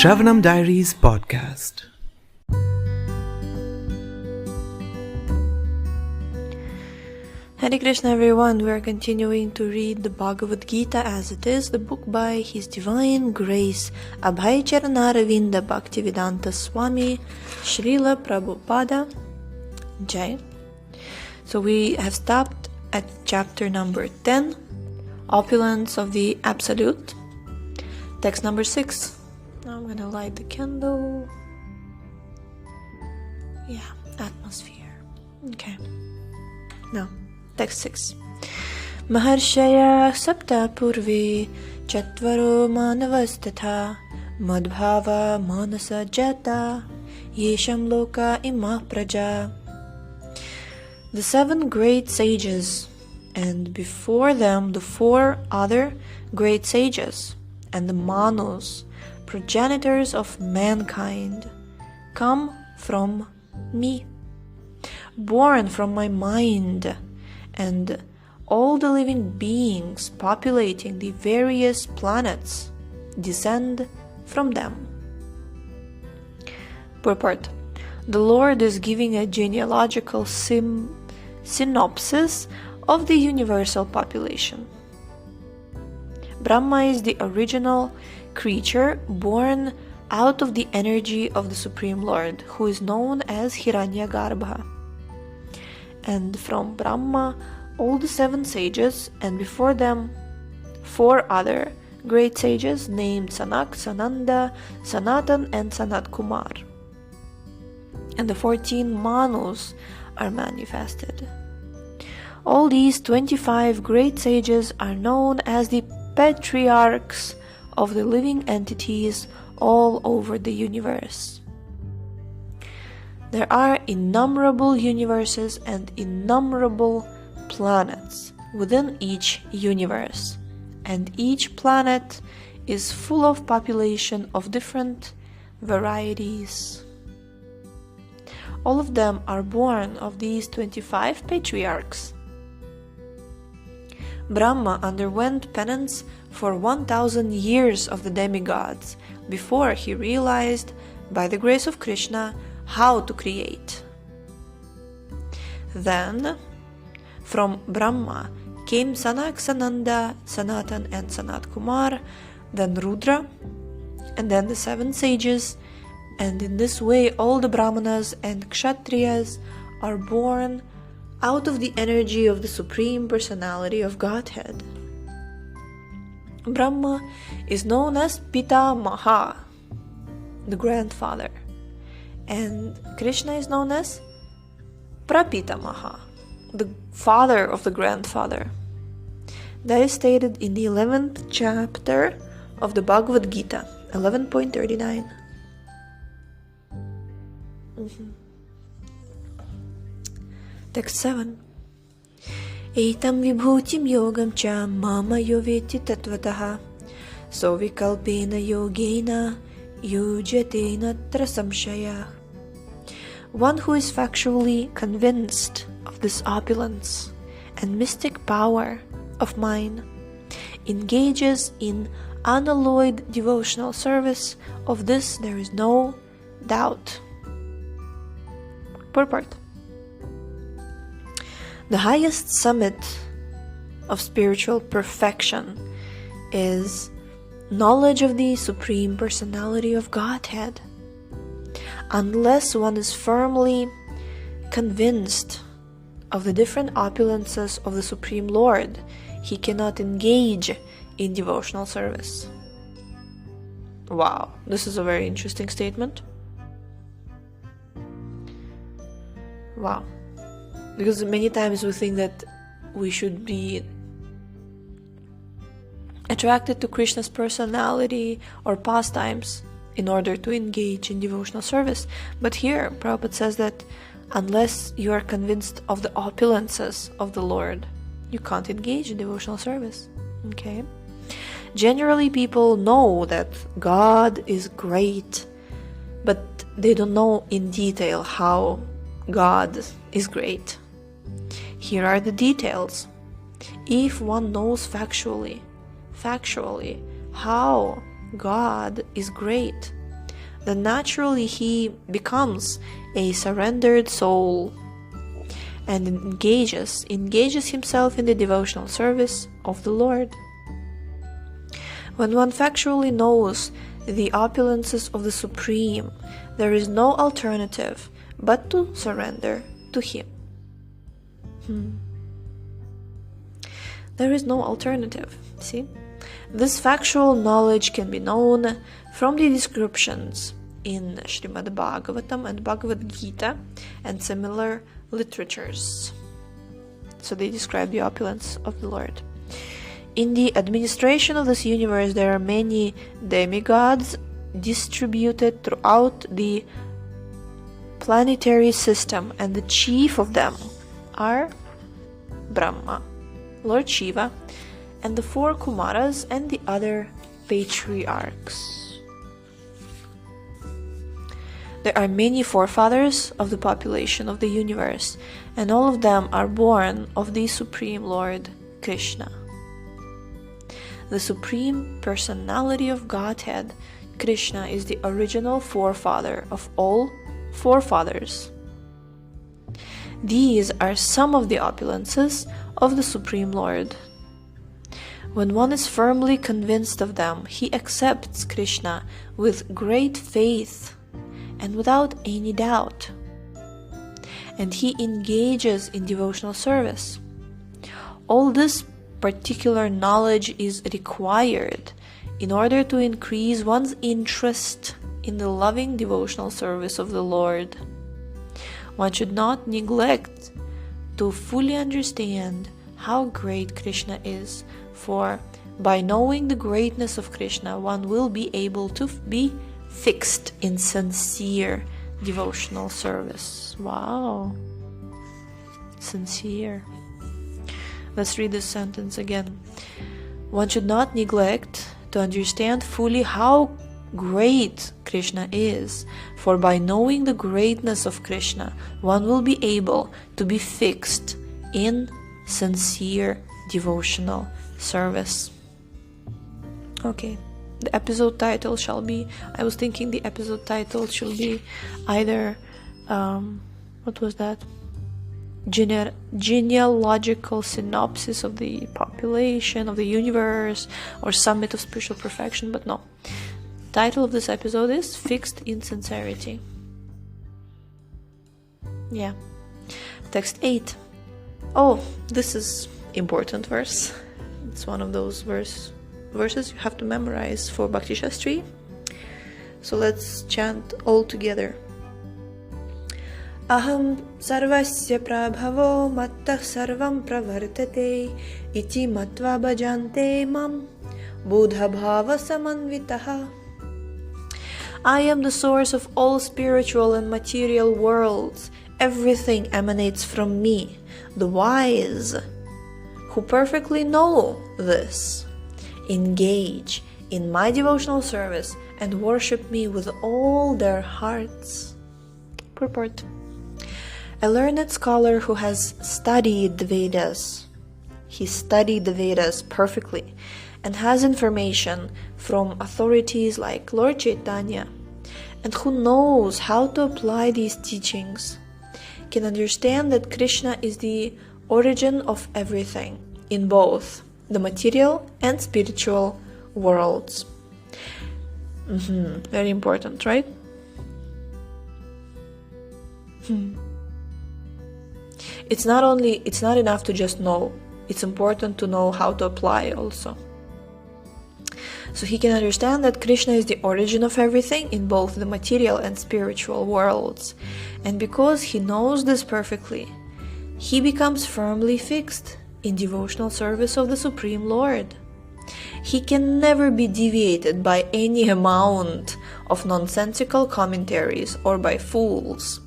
Shravanam Diaries podcast. Hare Krishna everyone, we are continuing to read the Bhagavad Gita as it is, the book by His Divine Grace Abhay Charanaravinda Bhaktivedanta Swami Srila Prabhupada Jai. So we have stopped at chapter number 10, Opulence of the Absolute. Text number 6. Now I'm gonna light the candle. Yeah, atmosphere. Okay. Now, text 6. Maharshaya sapta purve chatvaro manavastatha madbhava manasa jata yesham loka ima praja. The 7 great sages, and before them the 4 other great sages, and the Manus, progenitors of mankind, come from me, born from my mind, and all the living beings populating the various planets descend from them. Purport. The Lord is giving a genealogical synopsis of the universal population. Brahma is the original creature born out of the energy of the Supreme Lord, who is known as Hiranyagarbha. And from Brahma, all the 7 sages, and before them 4 other great sages named Sanak, Sananda, Sanatan, and Sanat Kumar. And the 14 Manus are manifested. All these 25 great sages are known as the patriarchs of the living entities all over the universe. There are innumerable universes and innumerable planets within each universe, and each planet is full of population of different varieties. All of them are born of these 25 patriarchs. Brahma underwent penance for 1,000 years of the demigods before he realized, by the grace of Krishna, how to create. Then, from Brahma came Sanak, Sananda, Sanatan, and Sanat Kumar, then Rudra, and then the 7 sages, and in this way all the Brahmanas and Kshatriyas are born out of the energy of the Supreme Personality of Godhead. Brahma is known as Pita Maha, the grandfather, and Krishna is known as Prapita Maha, the father of the grandfather. That is stated in the 11th chapter of the Bhagavad Gita, 11.39. Text 7. Etam vibhutim yogam cha mama yoveti tatvataha so vikalpena yogena yujatena trasamshaya. One who is factually convinced of this opulence and mystic power of mine engages in unalloyed devotional service. Of this there is no doubt. Purport. The highest summit of spiritual perfection is knowledge of the Supreme Personality of Godhead. Unless one is firmly convinced of the different opulences of the Supreme Lord, he cannot engage in devotional service. Wow, this is a very interesting statement. Wow. Because many times we think that we should be attracted to Krishna's personality or pastimes in order to engage in devotional service. But here, Prabhupada says that unless you are convinced of the opulences of the Lord, you can't engage in devotional service. Okay? Generally, people know that God is great, but they don't know in detail how God is great. Here are the details. If one knows factually how God is great, then naturally he becomes a surrendered soul and engages himself in the devotional service of the Lord. When one factually knows the opulences of the Supreme, there is no alternative but to surrender to Him. There is no alternative, see? This factual knowledge can be known from the descriptions in Srimad Bhagavatam and Bhagavad Gita and similar literatures. So they describe the opulence of the Lord. In the administration of this universe, there are many demigods distributed throughout the planetary system, and the chief of them are Brahma, Lord Shiva, and the 4 Kumaras and the other patriarchs. There are many forefathers of the population of the universe, and all of them are born of the Supreme Lord Krishna. The Supreme Personality of Godhead, Krishna, is the original forefather of all forefathers. These are some of the opulences of the Supreme Lord. When one is firmly convinced of them, he accepts Krishna with great faith and without any doubt, and he engages in devotional service. All this particular knowledge is required in order to increase one's interest in the loving devotional service of the Lord. One should not neglect to fully understand how great Krishna is, for by knowing the greatness of Krishna, one will be able to be fixed in sincere devotional service. Wow. Sincere. Let's read this sentence again. One should not neglect to understand fully how great Krishna is, for by knowing the greatness of Krishna, one will be able to be fixed in sincere devotional service. Okay. The episode title shall be, I was thinking the episode title should be either, what was that? Genealogical synopsis of the population of the universe, or summit of spiritual perfection, but no. Title of this episode is Fixed in Sincerity. Yeah. Text 8. Oh, this is important verse. It's one of those verses you have to memorize for Bhakti Shastri. So let's chant all together. Aham sarvasya prabhavo mattah sarvam pravartate iti matva bhajante mam buddha bhava samanvitaha. I am the source of all spiritual and material worlds. Everything emanates from me, the wise, who perfectly know this. Engage in my devotional service and worship me with all their hearts. Purport. A learned scholar who has studied the Vedas, he studied the Vedas perfectly and has information from authorities like Lord Chaitanya, and who knows how to apply these teachings, can understand that Krishna is the origin of everything in both the material and spiritual worlds. Very important, right? It's not enough to just know. It's important to know how to apply also. So he can understand that Krishna is the origin of everything in both the material and spiritual worlds. And because he knows this perfectly, he becomes firmly fixed in devotional service of the Supreme Lord. He can never be deviated by any amount of nonsensical commentaries or by fools.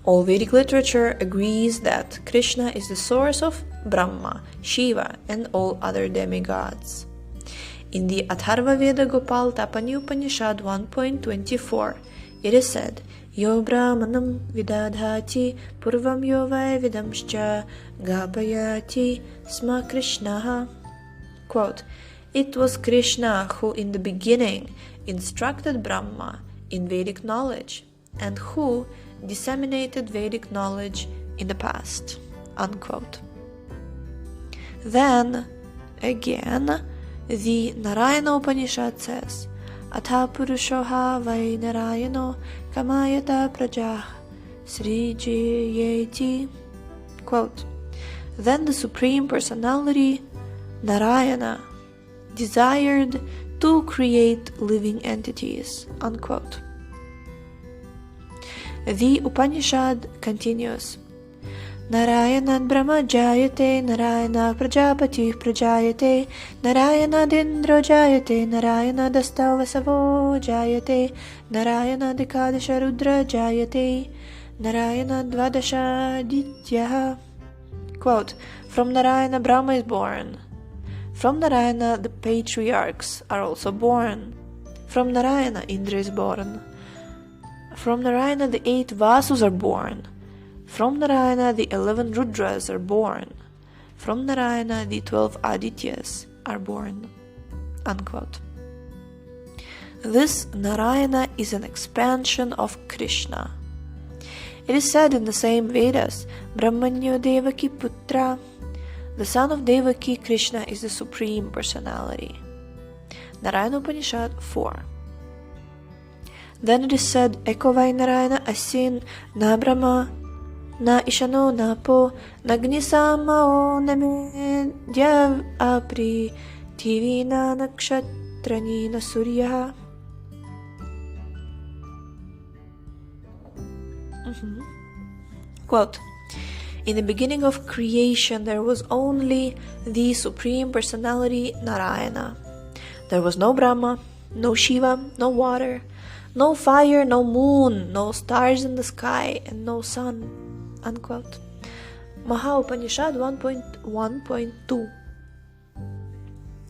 All Vedic literature agrees that Krishna is the source of Brahma, Shiva, and all other demigods. In the Atharva Veda Gopal Tapani Upanishad 1.24, it is said, Yo Brahmanam Vidadhati Purvam Yo Vai Vidamscha Gapayati Sma Krishnaha. Quote, it was Krishna who in the beginning instructed Brahma in Vedic knowledge and who disseminated Vedic knowledge in the past." Unquote. Then, again, the Narayana Upanishad says, "Atha purushoha vai narayano kamayata prajah srijayeti." Quote, "Then the Supreme Personality, Narayana, desired to create living entities." Unquote. The Upanishad continues, "Narayanad Brahma Jayate, Narayana Prajapati Prajayate, Narayanad Indra Jayate, Narayanad Astavasavo Jayate, Narayanad Ekadasha Rudra Jayate, Narayanad Dvadasha Dityaha." Quote, "From Narayana Brahma is born. From Narayana the patriarchs are also born. From Narayana Indra is born. From Narayana the 8 Vasus are born. From Narayana the 11 Rudras are born. From Narayana the 12 Adityas are born." Unquote. This Narayana is an expansion of Krishna. It is said in the same Vedas, "Brahmanyo Devaki Putra." The son of Devaki, Krishna, is the Supreme Personality. Narayana Upanishad 4. Then it is said, "Eko vai Narayana asin na Brahma na Ishano na Po na Gnisamao na Medyav apri Tivi na Nakshatrani na Surya." Quote, "In the beginning of creation there was only the Supreme Personality Narayana. There was no Brahma, no Shiva, no water, no fire, no moon, no stars in the sky, and no sun." Unquote. Maha Upanishad 1.1.2.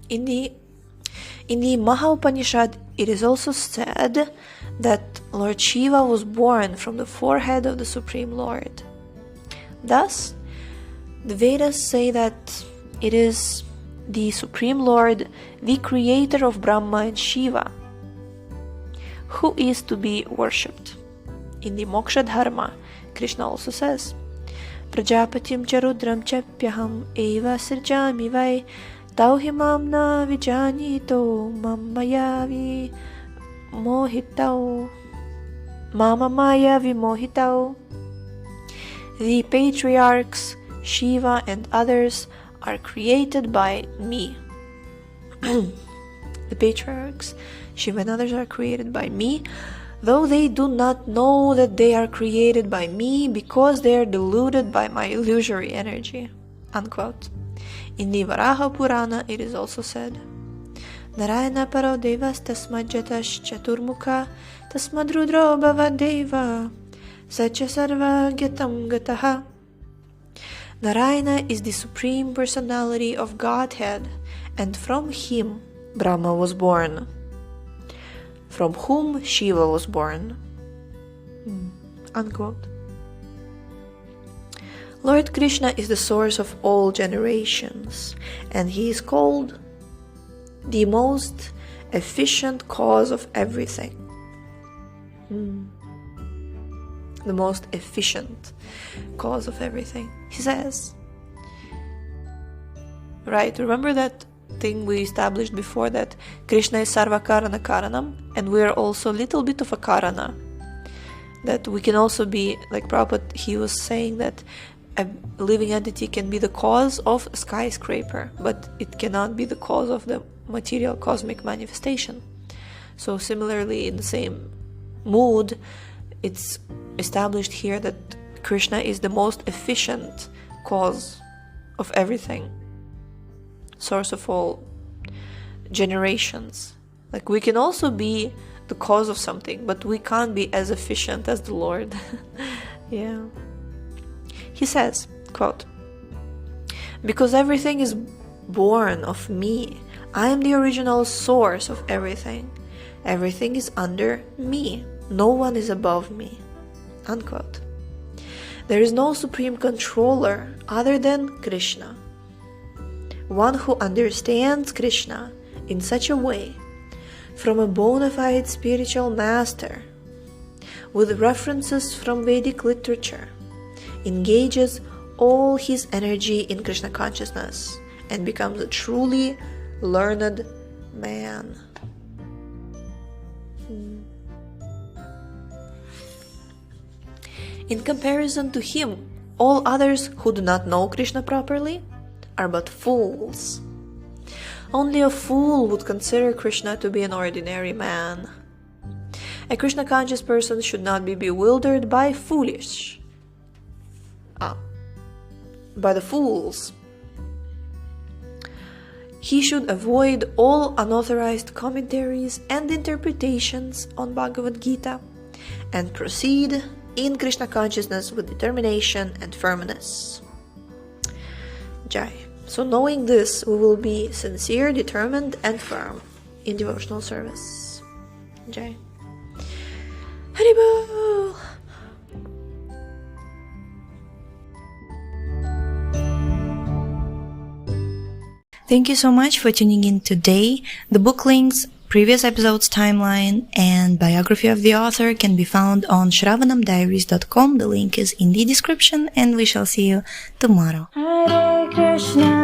In the Maha Upanishad it is also said that Lord Shiva was born from the forehead of the Supreme Lord. Thus, the Vedas say that it is the Supreme Lord, the creator of Brahma and Shiva, who is to be worshipped. In the Moksha Dharma, Krishna also says, "Prajapatim charudram chapyaham eva sirjami vai tauhimam na vijanito mamaya vimohitau mamamaya vimohitau." The patriarchs, Shiva and others, are created by me. The patriarchs, Shiva and others, are created by me, though they do not know that they are created by me because they are deluded by my illusory energy. Unquote. In the Varaha Purana it is also said, "Narayana paro devas tasmajjatash chaturmukha tasmadrudro bhavadeva sacha sarva gyatam gataha." Narayana is the Supreme Personality of Godhead, and from him Brahma was born, from whom Shiva was born. Unquote. Lord Krishna is the source of all generations, and he is called the most efficient cause of everything. The most efficient cause of everything. He says, right, remember that thing we established before, that Krishna is Sarva Karana Karanam, and we are also a little bit of a Karana. That we can also be, like Prabhupada, he was saying that a living entity can be the cause of a skyscraper, but it cannot be the cause of the material cosmic manifestation. So similarly, in the same mood, it's established here that Krishna is the most efficient cause of everything, source of all generations. Like, we can also be the cause of something, but we can't be as efficient as the Lord. Yeah. He says, quote, "Because everything is born of me, I am the original source of everything. Everything is under me. No one is above me." Unquote. There is no supreme controller other than Krishna. One who understands Krishna in such a way from a bona fide spiritual master, with references from Vedic literature, engages all his energy in Krishna consciousness and becomes a truly learned man. In comparison to him, all others who do not know Krishna properly are but fools. Only a fool would consider Krishna to be an ordinary man. A Krishna-conscious person should not be bewildered by by the fools. He should avoid all unauthorized commentaries and interpretations on Bhagavad Gita and proceed in Krishna consciousness with determination and firmness. Jai. So knowing this, we will be sincere, determined, and firm in devotional service. Jai. Haribol! Thank you so much for tuning in today. The book links, previous episodes timeline, and biography of the author can be found on shravanamdiaries.com. The link is in the description, and we shall see you tomorrow. Hare Krishna